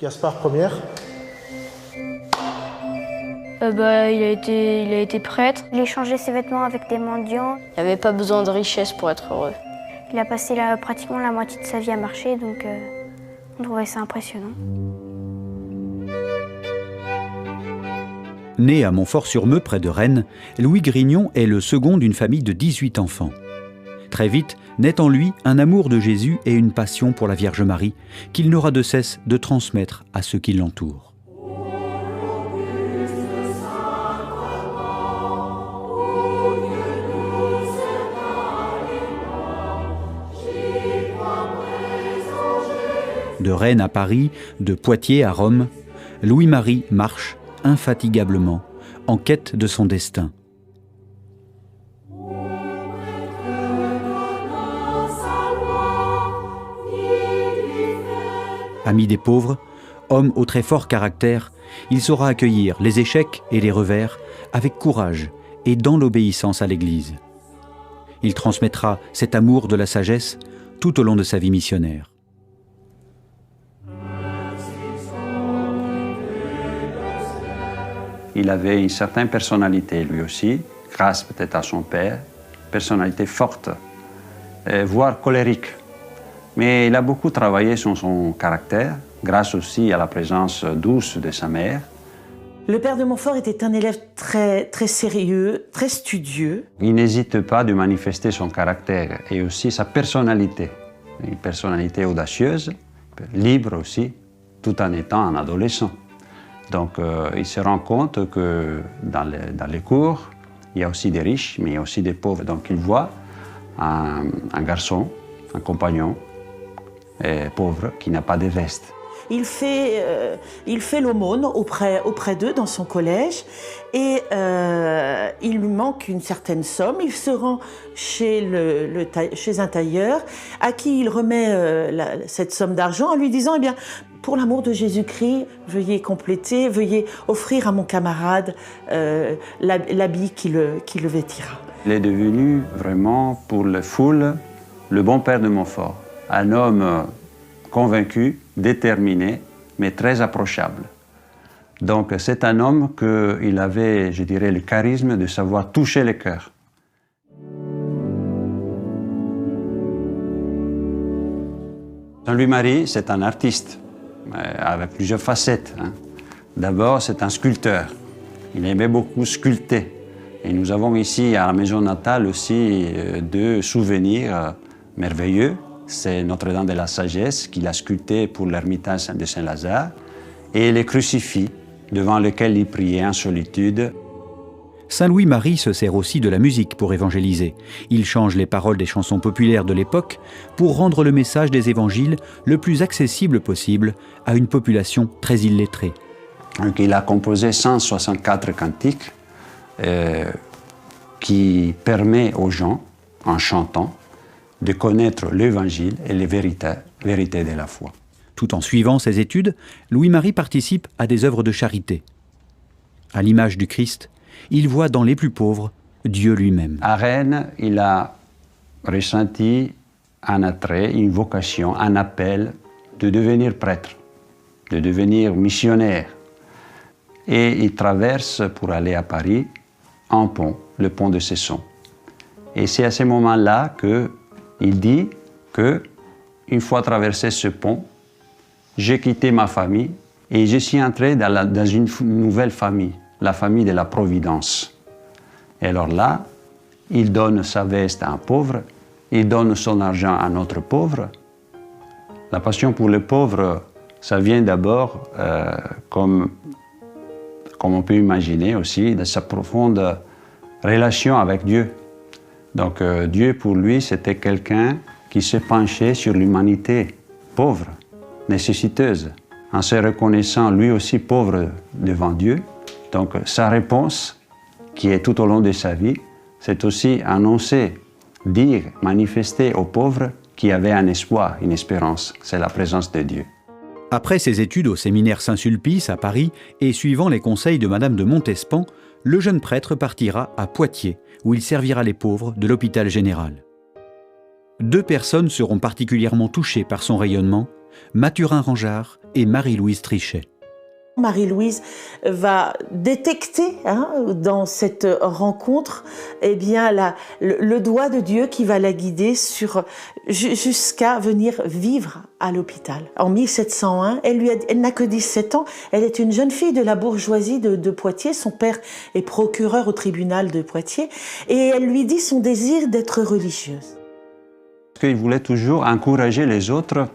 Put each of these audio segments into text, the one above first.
Gaspard, première. Il a été prêtre. Il échangeait ses vêtements avec des mendiants. Il n'y avait pas besoin de richesse pour être heureux. Il a passé pratiquement la moitié de sa vie à marcher, donc on trouvait ça impressionnant. Né à Montfort-sur-Meux, près de Rennes, Louis Grignon est le second d'une famille de 18 enfants. Très vite, naît en lui un amour de Jésus et une passion pour la Vierge Marie, qu'il n'aura de cesse de transmettre à ceux qui l'entourent. De Rennes à Paris, de Poitiers à Rome, Louis-Marie marche infatigablement, en quête de son destin. Ami des pauvres, homme au très fort caractère, il saura accueillir les échecs et les revers avec courage et dans l'obéissance à l'Église. Il transmettra cet amour de la sagesse tout au long de sa vie missionnaire. Il avait une certaine personnalité, lui aussi, grâce peut-être à son père, personnalité forte, voire colérique. Mais il a beaucoup travaillé sur son caractère, grâce aussi à la présence douce de sa mère. Le père de Montfort était un élève très sérieux, très studieux. Il n'hésite pas de manifester son caractère et aussi sa personnalité. Une personnalité audacieuse, libre aussi, tout en étant un adolescent. Donc il se rend compte que dans les cours, il y a aussi des riches, mais il y a aussi des pauvres. Donc il voit un garçon, un compagnon pauvre qui n'a pas de veste. Il fait l'aumône auprès d'eux dans son collège et il lui manque une certaine somme. Il se rend chez un tailleur à qui il remet cette somme d'argent en lui disant « Eh bien, pour l'amour de Jésus-Christ, veuillez compléter, veuillez offrir à mon camarade l'habit qui le vêtira. » Il est devenu vraiment pour la foule le bon père de Montfort. Un homme convaincu, déterminé, mais très approchable. Donc c'est un homme qu'il avait, je dirais, le charisme de savoir toucher les cœurs. Louis-Marie, c'est un artiste, avec plusieurs facettes. D'abord, c'est un sculpteur. Il aimait beaucoup sculpter. Et nous avons ici, à la maison natale, aussi deux souvenirs merveilleux. C'est Notre-Dame de la Sagesse qu'il a sculpté pour l'ermitage de Saint-Lazare et les crucifix devant lesquels il priait en solitude. Saint Louis-Marie se sert aussi de la musique pour évangéliser. Il change les paroles des chansons populaires de l'époque pour rendre le message des évangiles le plus accessible possible à une population très illettrée. Donc, il a composé 164 cantiques qui permettent aux gens, en chantant, de connaître l'Évangile et les vérités de la foi. Tout en suivant ses études, Louis-Marie participe à des œuvres de charité. À l'image du Christ, il voit dans les plus pauvres Dieu lui-même. À Rennes, il a ressenti un attrait, une vocation, un appel de devenir prêtre, de devenir missionnaire. Et il traverse pour aller à Paris un pont, le pont de Cesson. Et c'est à ce moment-là qu'il dit que, une fois traversé ce pont, j'ai quitté ma famille et je suis entré dans une nouvelle famille, la famille de la Providence. Et alors là, il donne sa veste à un pauvre, il donne son argent à un autre pauvre. La passion pour le pauvre, ça vient d'abord, comme on peut imaginer aussi, de sa profonde relation avec Dieu. Donc Dieu, pour lui, c'était quelqu'un qui se penchait sur l'humanité pauvre, nécessiteuse, en se reconnaissant lui aussi pauvre devant Dieu. Donc sa réponse, qui est tout au long de sa vie, c'est aussi annoncer, dire, manifester aux pauvres qu'il y avait un espoir, une espérance. C'est la présence de Dieu. Après ses études au séminaire Saint-Sulpice à Paris et suivant les conseils de Madame de Montespan, le jeune prêtre partira à Poitiers, où il servira les pauvres de l'hôpital général. Deux personnes seront particulièrement touchées par son rayonnement, Mathurin Rangeard et Marie-Louise Trichet. Marie-Louise va détecter dans cette rencontre le doigt de Dieu qui va la guider jusqu'à venir vivre à l'hôpital. En 1701, elle n'a que 17 ans, elle est une jeune fille de la bourgeoisie de Poitiers, son père est procureur au tribunal de Poitiers, et elle lui dit son désir d'être religieuse. Parce qu'il voulait toujours encourager les autres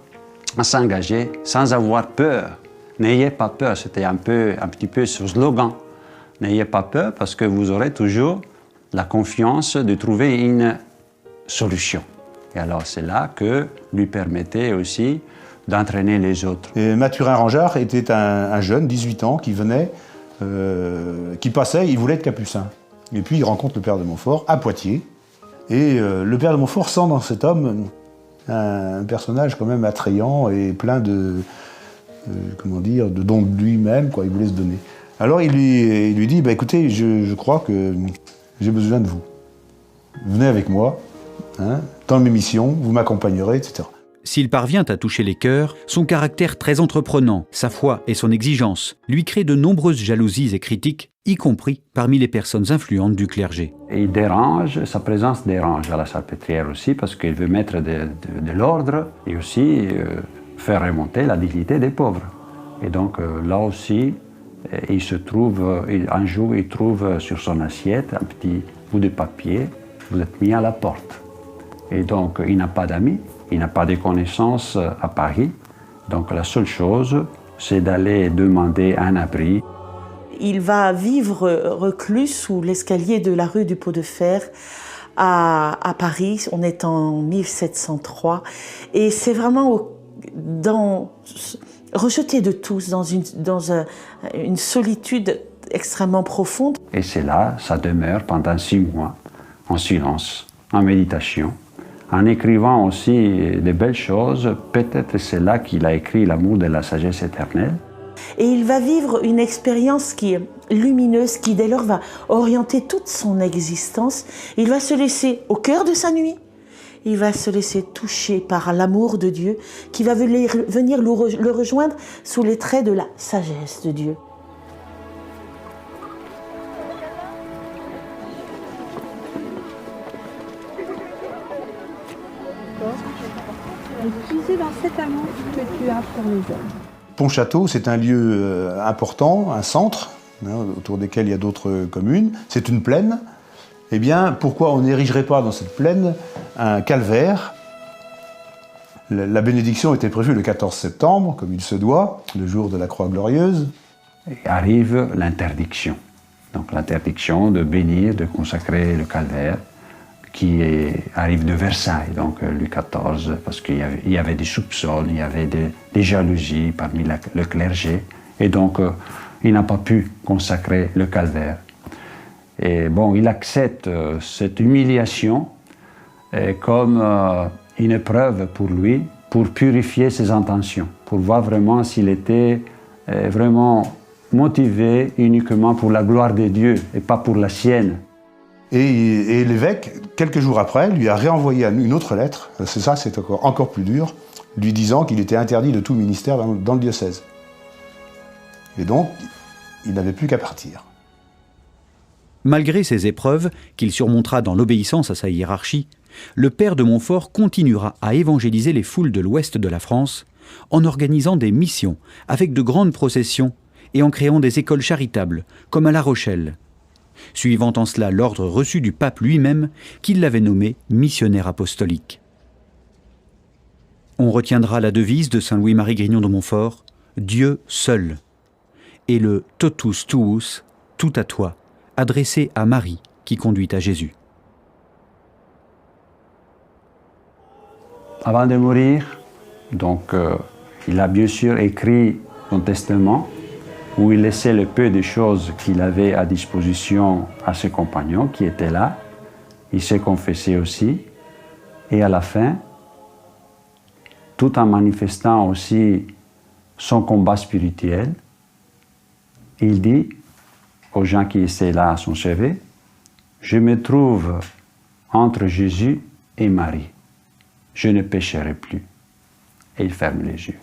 à s'engager sans avoir peur. N'ayez pas peur, c'était un petit peu ce slogan. N'ayez pas peur parce que vous aurez toujours la confiance de trouver une solution. Et alors c'est là que lui permettait aussi d'entraîner les autres. Et Mathurin Rangeard était un jeune, 18 ans, qui venait, qui passait, il voulait être capucin. Et puis il rencontre le père de Montfort à Poitiers. Et le père de Montfort sent dans cet homme un personnage quand même attrayant et plein de don de lui-même, quoi, il voulait se donner. Alors il lui dit, écoutez, je crois que j'ai besoin de vous. Venez avec moi, dans mes missions, vous m'accompagnerez, etc. S'il parvient à toucher les cœurs, son caractère très entreprenant, sa foi et son exigence lui créent de nombreuses jalousies et critiques, y compris parmi les personnes influentes du clergé. Il dérange, sa présence dérange à la Salpêtrière aussi, parce qu'il veut mettre de l'ordre et aussi faire remonter la dignité des pauvres. Et donc là aussi, un jour, il trouve sur son assiette un petit bout de papier, vous êtes mis à la porte. Et donc il n'a pas d'amis, il n'a pas de connaissances à Paris. Donc la seule chose, c'est d'aller demander un abri. Il va vivre reclus sous l'escalier de la rue du Pot de Fer à Paris. On est en 1703. Et c'est vraiment rejeté de tous, dans une solitude extrêmement profonde. Et c'est là, ça demeure pendant 6 mois, en silence, en méditation, en écrivant aussi de belles choses. Peut-être c'est là qu'il a écrit L'amour de la sagesse éternelle. Et il va vivre une expérience qui est lumineuse, qui dès lors va orienter toute son existence. Il va se laisser au cœur de sa nuit. Il va se laisser toucher par l'amour de Dieu qui va venir le rejoindre sous les traits de la sagesse de Dieu. Et puiser dans cet amour que tu as pour les hommes. Pontchâteau, c'est un lieu important, un centre, autour desquels il y a d'autres communes. C'est une plaine. Eh bien, pourquoi on n'érigerait pas dans cette plaine un calvaire? La bénédiction était prévue le 14 septembre, comme il se doit, le jour de la Croix Glorieuse. Et arrive l'interdiction. Donc l'interdiction de bénir, de consacrer le calvaire, qui arrive de Versailles, donc Louis XIV, parce qu'il y avait des soupçons, il y avait des jalousies parmi le clergé, et donc il n'a pas pu consacrer le calvaire. Et bon, il accepte cette humiliation comme une épreuve pour lui, pour purifier ses intentions, pour voir vraiment s'il était vraiment motivé uniquement pour la gloire de Dieu et pas pour la sienne. Et l'évêque, quelques jours après, lui a réenvoyé une autre lettre, c'est encore plus dur, lui disant qu'il était interdit de tout ministère dans le diocèse. Et donc, il n'avait plus qu'à partir. Malgré ces épreuves, qu'il surmontera dans l'obéissance à sa hiérarchie, le père de Montfort continuera à évangéliser les foules de l'ouest de la France en organisant des missions avec de grandes processions et en créant des écoles charitables, comme à La Rochelle, suivant en cela l'ordre reçu du pape lui-même qui l'avait nommé missionnaire apostolique. On retiendra la devise de saint Louis-Marie Grignon de Montfort, « Dieu seul », et le « totus tuus », tout à toi, adressé à Marie qui conduit à Jésus. Avant de mourir, donc, il a bien sûr écrit son testament où il laissait le peu de choses qu'il avait à disposition à ses compagnons qui étaient là. Il s'est confessé aussi. Et à la fin, tout en manifestant aussi son combat spirituel, il dit aux gens qui étaient là à son chevet, « Je me trouve entre Jésus et Marie. je ne pécherai plus. Et il ferme les yeux.